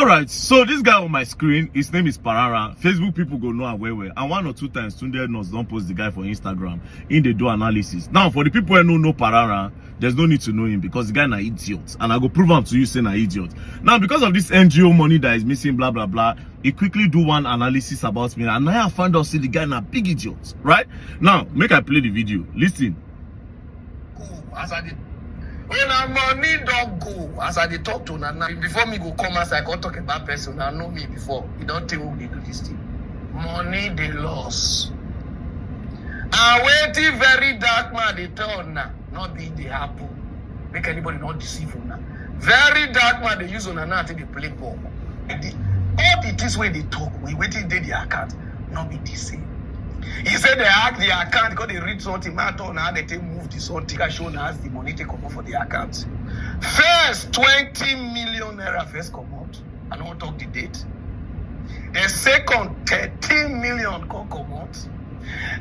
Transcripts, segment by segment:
All right, so this guy on my screen, his name is Pararan. Facebook people go know where and 1 or 2 times Tunde knows don't post the guy for Instagram in the do analysis. Now for the people who know Pararan, there's no need to know him because the guy na idiot, and I go prove him to you saying na idiot. Now because of this NGO money that is missing, blah blah blah, he quickly do one analysis about me, and now I found out see the guy na big idiot, right? Now make I play the video. Listen. When money don't go, as I talk to Nana, before me go come as I go talk about person, I know me before. You don't tell me they do this thing. Money they lost. And waiting very dark man they tell now, not be the happen. Make anybody not deceive you now. Very dark man they use on Nana till they play ball. And all the things where they talk, we waiting they the account, not be the same. He said they hack the account because they read something matter now they take move this something I show now the money take come out for the account. First 20 million naira first come out. I don't talk the date. The second 13 million come out.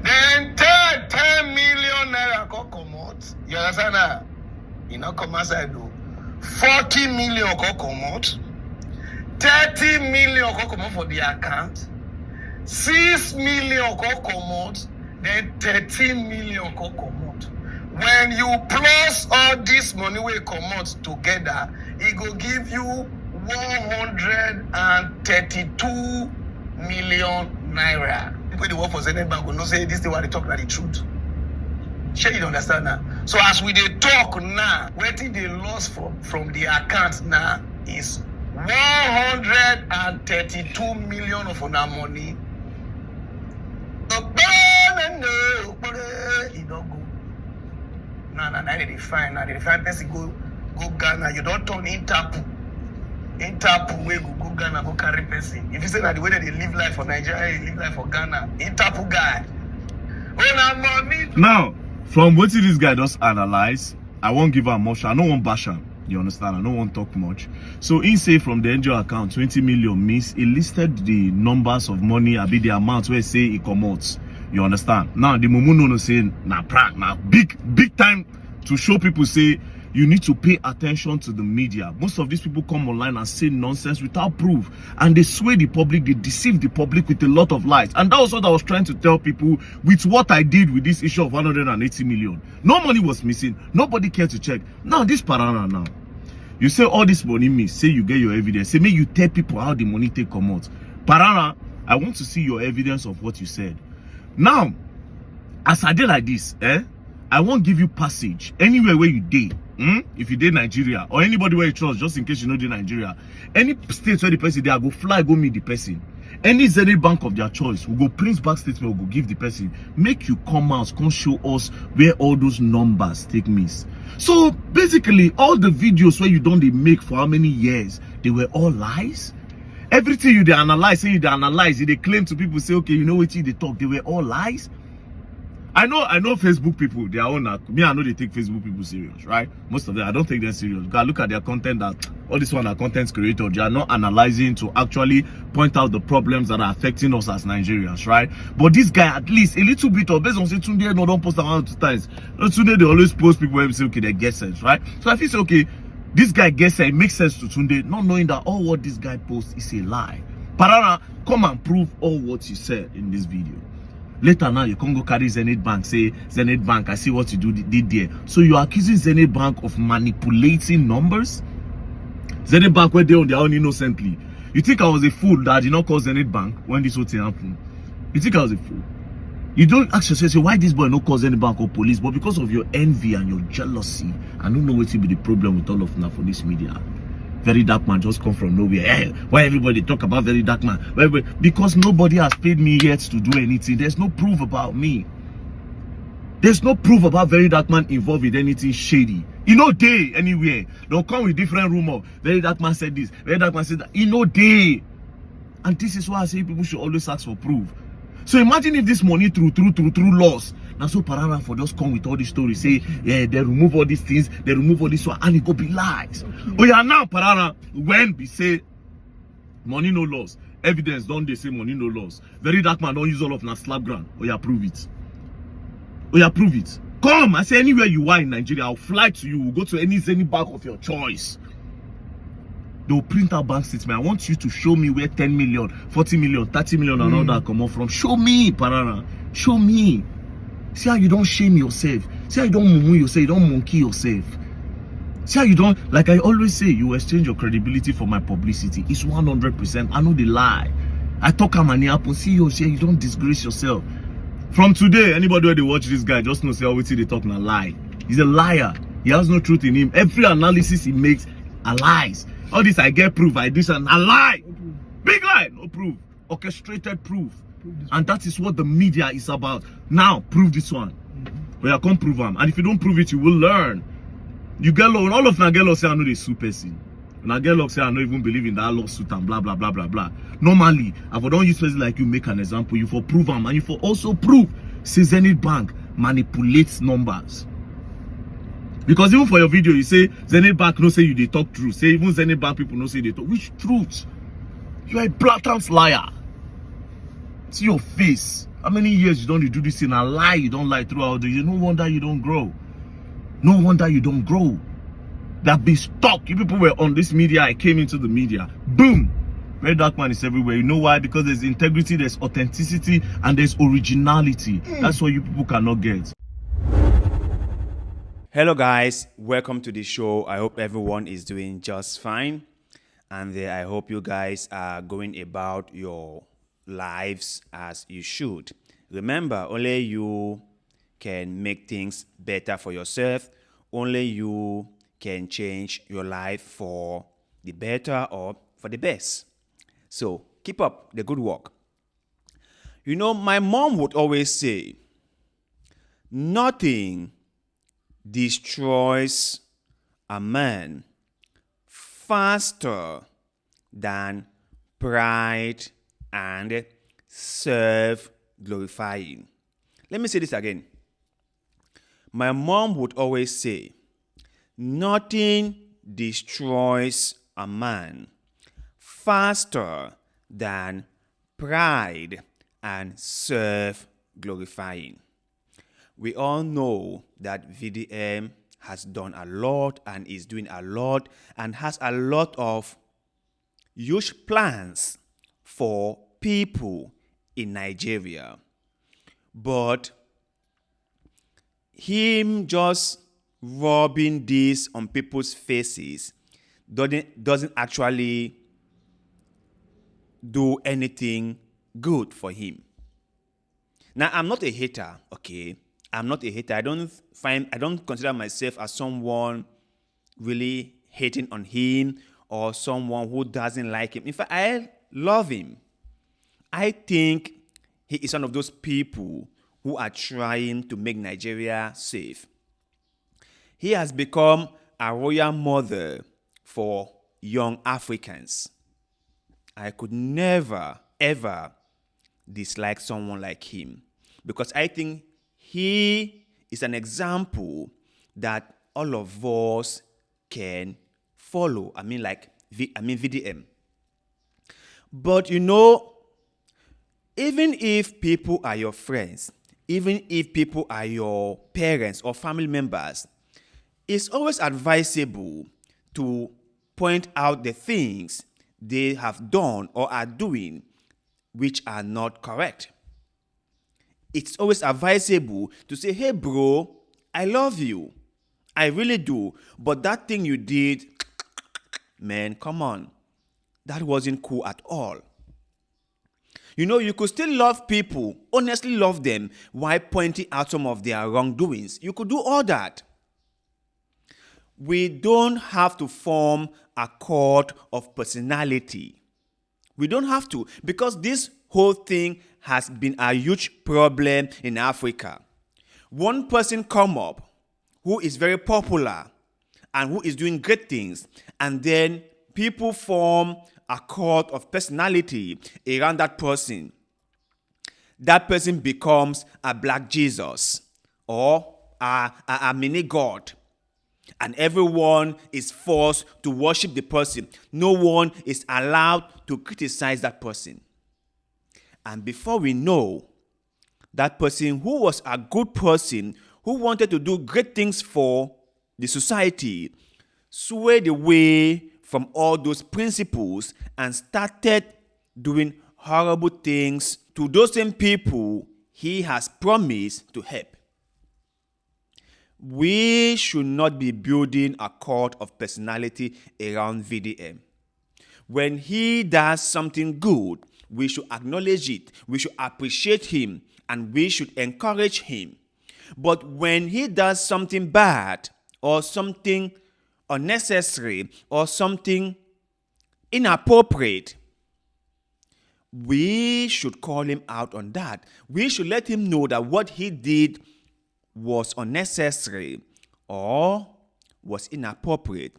Then third 10 million naira come out. You understand now? You know come outside though. 40 million come out. 30 million come out for the account. 6 million come out, then 13 million come out. When you plus all this money will come out together, it will give you 132 million naira. People they work for Zenith Bank will not say this thing what they talk about the truth. Sure you understand now. So as we they talk now, what they lost from the account now is 132 million of our money. He don't go. Now they find person go Ghana. You don't turn Interpol where go Ghana go carry person. If you say that the way that they live life for Nigeria, they live life for Ghana. Interpol guy. Now, from what this guy does analyze, I won't give him much. I don't want bash him. You understand? I don't want to talk much. So he say from the NGO account 20 million means he listed the numbers of money, I be the amount where say he come out. You understand? Now the Mumuno no saying na prank, now big time to show people say you need to pay attention to the media. Most of these people come online and say nonsense without proof, and they sway the public, they deceive the public with a lot of lies. And that was what I was trying to tell people with what I did with this issue of 180 million. No money was missing, nobody cared to check. Now this Pararan now, you say all this money means, say you get your evidence, say make you tell people how the money take come out. Pararan, I want to see your evidence of what you said. Now, as I did like this, I won't give you passage anywhere where you did. If you did Nigeria or anybody where you trust, just in case you know the Nigeria, any state where the person there, go fly, go meet the person. Any Zenith Bank of their choice will go print back statement, will go give the person. Make you come out, come show us where all those numbers take miss. So basically, all the videos where you don't they make for how many years, they were all lies. Everything you they analyze, say you they analyze, they claim to people, say, okay, you know what they talk, they were all lies. I know Facebook people, they are on me, I know they take Facebook people serious, right? Most of them, I don't take them serious. God, look at their content, that all this one are content creators, they are not analyzing to actually point out the problems that are affecting us as Nigerians, right? But this guy, at least a little bit of based on say Tunde no don't post around 2 times. Tunde they always post people where say okay, they get sense, right? So I feel say okay, this guy gets it makes sense to Tunde, not knowing that all what this guy posts is a lie. Pararan, come and prove all what you said in this video. Later now, you can go carry Zenith Bank, say, Zenith Bank, I see what you did there. So you're accusing Zenith Bank of manipulating numbers? Zenith Bank went there on their own innocently. You think I was a fool that I did not call Zenith Bank when this whole thing happened? You think I was a fool? You don't ask yourself, say, why this boy not call Zenith Bank or police? But because of your envy and your jealousy, I don't know what will be the problem with all of now for this media. Very dark man just come from nowhere. Hey, why everybody talk about very dark man? Because nobody has paid me yet to do anything. There's no proof about me. There's no proof about very dark man involved with anything shady. You know day anywhere. They'll come with different rumor. Very dark man said this. Very dark man said that. You know day. And this is why I say people should always ask for proof. So imagine if this money through loss. Now so Pararan for just come with all these stories, say, yeah, they remove all these things, they remove all this one, and it go be lies. Okay. Oh yeah, now Pararan, when we say money no loss, evidence don't they say money no loss. Very dark man don't use all of na slap ground. Oh yeah, prove it. Oh yeah, prove it. Come, I say anywhere you are in Nigeria, I'll fly to you. We'll go to any Zenith Bank of your choice. they'll print out bank statement. I want you to show me where 10 million, 40 million, 30 million and all that come off from. Show me, Pararan. Show me. See how you don't shame yourself. See how you don't mumu yourself. You don't monkey yourself. See how you don't, like I always say, you exchange your credibility for my publicity. It's 100%. I know the lie. I talk how many happen. See you don't disgrace yourself. From today, anybody where they watch this guy, just know say always they talk na lie. He's a liar. He has no truth in him. Every analysis he makes are lies. All this I get proof, I this and a lie. Big lie, no proof. Orchestrated proof. And that is what the media is about. Now, prove this one. But I can't prove them. And if you don't prove it, you will learn. You get low, and all of them get low say I know they sue person. And I get low say I don't even believe in that lawsuit and blah blah blah blah blah. Normally, I don't use person like you make an example. You for prove them, and you for also prove say Zenith Bank manipulates numbers. Because even for your video, you say Zenith Bank no say you they talk truth. Say even Zenith Bank people no say they talk. Which truth? You are a blatant liar. See your face. How many years you don't do this in a lie? You don't lie throughout the year. No wonder you don't grow. No wonder you don't grow. That be stuck. You people were on this media. I came into the media. Boom. Red Dark Man is everywhere. You know why? Because there's integrity, there's authenticity, and there's originality. That's what you people cannot get. Hello guys, welcome to the show. I hope everyone is doing just fine, and I hope you guys are going about your lives as you should. Remember, only you can make things better for yourself. Only you can change your life for the better or for the best. So keep up the good work. You know, my mom would always say, nothing destroys a man faster than pride and self-glorifying. Let me say this again. My mom would always say, nothing destroys a man faster than pride and self-glorifying. We all know that VDM has done a lot and is doing a lot and has a lot of huge plans for people in Nigeria. But him just rubbing this on people's faces doesn't actually do anything good for him. Now, I'm not a hater, okay? I'm not a hater. I don't consider myself as someone really hating on him or someone who doesn't like him. In fact, I love him. I think he is one of those people who are trying to make Nigeria safe. He has become a royal mother for young Africans. I could never, ever dislike someone like him because I think he is an example that all of us can follow. I mean VDM. But you know, even if people are your friends, even if people are your parents or family members, it's always advisable to point out the things they have done or are doing which are not correct. It's always advisable to say, hey bro, I love you. I really do. But that thing you did, man, come on. That wasn't cool at all. You know, you could still love people, honestly love them, while pointing out some of their wrongdoings. You could do all that. We don't have to form a cult of personality. We don't have to, because this whole thing has been a huge problem in Africa. One person come up who is very popular and who is doing great things, and then people form a cult of personality around that person. That person becomes a black Jesus or a mini God. And everyone is forced to worship the person. No one is allowed to criticize that person. And before we know, that person who was a good person, who wanted to do great things for the society, swayed away from all those principles and started doing horrible things to those same people he has promised to help. We should not be building a cult of personality around VDM. When he does something good, we should acknowledge it, we should appreciate him, and we should encourage him. But when he does something bad, or something unnecessary, or something inappropriate, we should call him out on that. We should let him know that what he did was unnecessary or was inappropriate,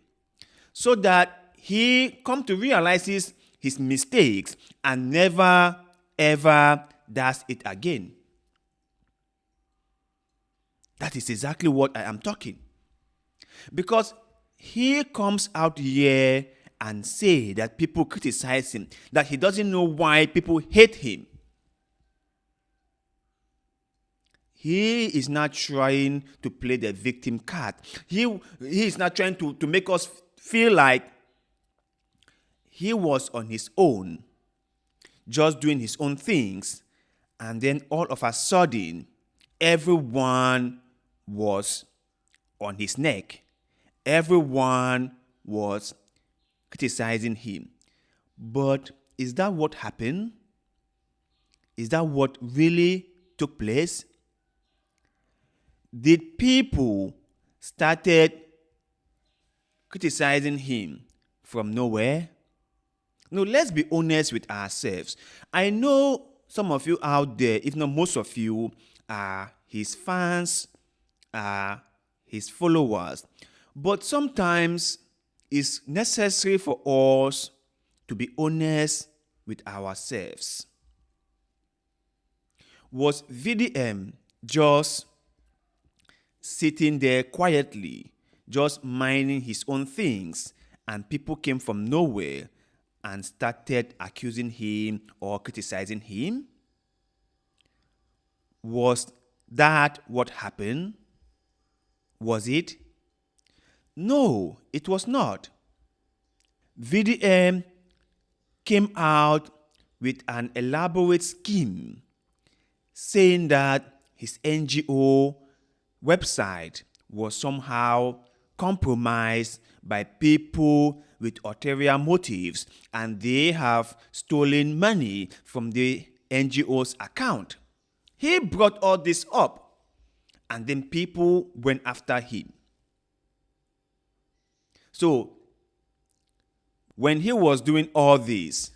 so that he come to realize his mistakes and never ever does it again. That is exactly what I am talking. Because he comes out here and say that people criticize him, that he doesn't know why people hate him. He is not trying to play the victim card. He is not trying to make us feel like he was on his own, just doing his own things, and then all of a sudden, everyone was on his neck. Everyone was criticizing him. But is that what happened? Is that what really took place? Did people started criticizing him from nowhere? No, let's be honest with ourselves. I know some of you out there, if not most of you, are his fans, are his followers. But sometimes it's necessary for us to be honest with ourselves. Was VDM just sitting there quietly, just minding his own things, and people came from nowhere and started accusing him or criticizing him? Was that what happened? Was it? No, it was not. VDM came out with an elaborate scheme saying that his NGO website was somehow compromised by people with ulterior motives, and they have stolen money from the NGO's account. He brought all this up, and then people went after him. So, when he was doing all this,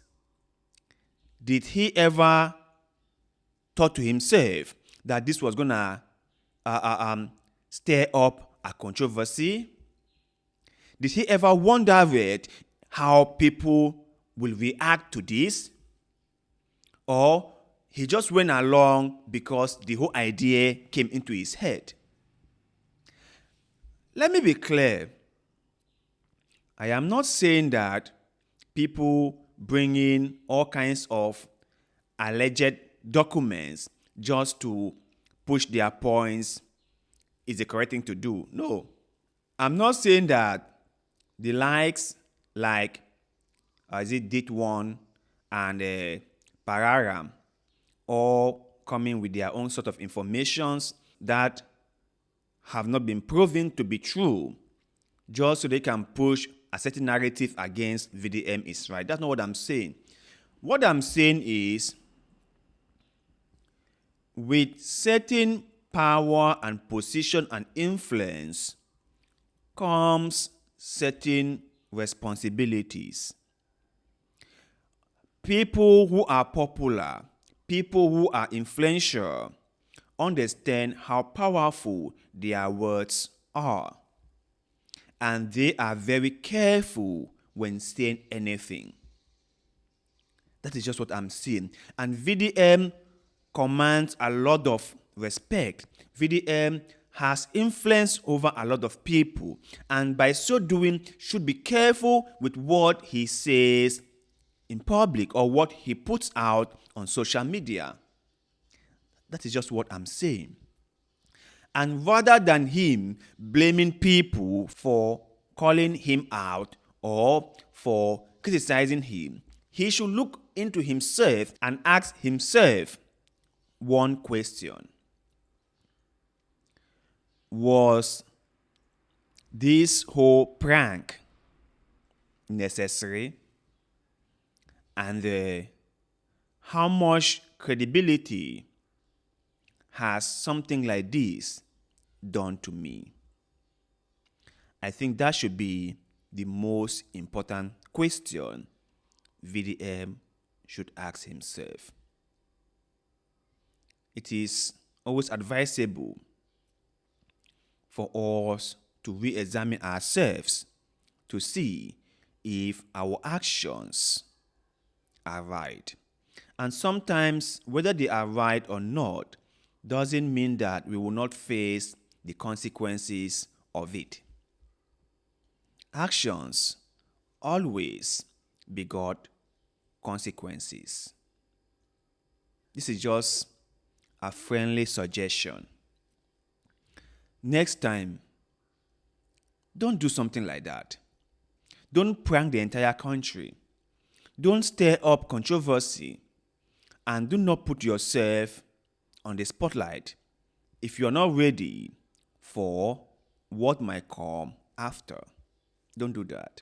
did he ever thought to himself that this was going to stir up a controversy? Did he ever wonder how people will react to this? Or he just went along because the whole idea came into his head? Let me be clear. I am not saying that people bring in all kinds of alleged documents just to push their points is the correct thing to do. No. I'm not saying that the likes like DIT1 and Pararan all coming with their own sort of informations that have not been proven to be true just so they can push a certain narrative against VDM is right. That's not what I'm saying. What I'm saying is, with certain power and position and influence comes certain responsibilities. People who are popular, people who are influential, understand how powerful their words are. And they are very careful when saying anything. That is just what I'm saying. And VDM commands a lot of respect. VDM has influence over a lot of people, and by so doing should be careful with what he says in public or what he puts out on social media. That is just what I'm saying. And rather than him blaming people for calling him out or for criticizing him, he should look into himself and ask himself one question. Was this whole prank necessary? And how much credibility has something like this done to me? I think that should be the most important question VDM should ask himself. It is always advisable for us to re-examine ourselves to see if our actions are right. And sometimes, whether they are right or not, doesn't mean that we will not face the consequences of it. Actions always begot consequences. This is just a friendly suggestion. Next time, don't do something like that. Don't prank the entire country. Don't stir up controversy. And do not put yourself on the spotlight if you're not ready for what might come after. Don't do that.